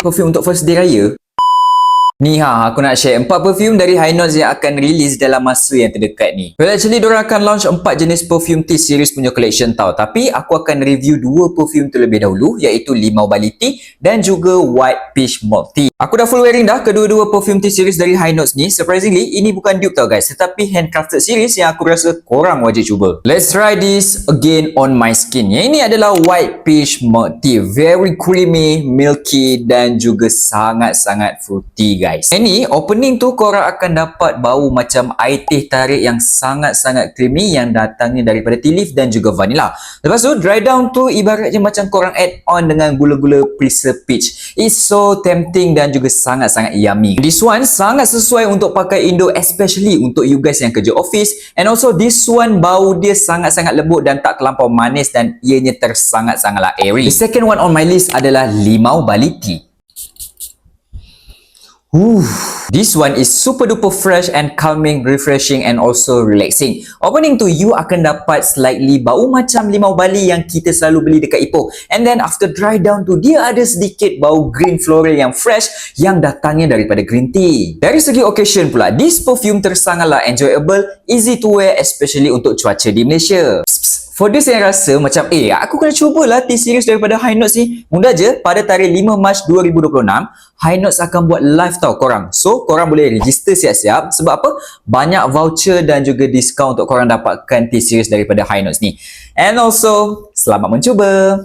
perfume untuk first day raya. Ni aku nak share 4 perfume dari High Notes yang akan release dalam masa yang terdekat ni. Well, actually diorang akan launch 4 jenis perfume tea series punya collection tau. Tapi aku akan review 2 perfume terlebih dahulu, iaitu Limau Bali Tea dan juga White Peach Malt Tea. Aku dah full wearing dah kedua-dua perfume tea series dari High Notes ni. Surprisingly, ini bukan dupe tau guys, tetapi handcrafted series yang aku rasa korang wajib cuba. Let's try this again on my skin. Yang ini adalah White Peach Malt Tea. Very creamy, milky dan juga sangat-sangat fruity guys. Ini opening tu korang akan dapat bau macam air teh tarik yang sangat-sangat creamy yang datangnya daripada tea leaf dan juga vanilla. Lepas tu dry down tu ibaratnya macam korang add on dengan gula-gula preserved peach. It's so tempting dan juga sangat-sangat yummy. This one sangat sesuai untuk pakai indoor, especially untuk you guys yang kerja office. And also this one bau dia sangat-sangat lembut dan tak terlampau manis dan ianya tersangat-sangatlah airy. The second one on my list adalah Limau Bali Tea. This one is super duper fresh and calming, refreshing and also relaxing. Opening tu you akan dapat slightly bau macam limau Bali yang kita selalu beli dekat Ipoh. And then after dry down tu dia ada sedikit bau green floral yang fresh yang datangnya daripada green tea. Dari segi occasion pula, this perfume tersangatlah enjoyable, easy to wear especially untuk cuaca di Malaysia. For this saya rasa macam aku kena cubalah tea series daripada High Notes ni. Mudah je, pada tarikh 5 Mac 2026 High Notes akan buat live tau korang. So korang boleh register siap-siap. Sebab apa? Banyak voucher dan juga diskaun untuk korang dapatkan tea series daripada High Notes ni. And also, selamat mencuba.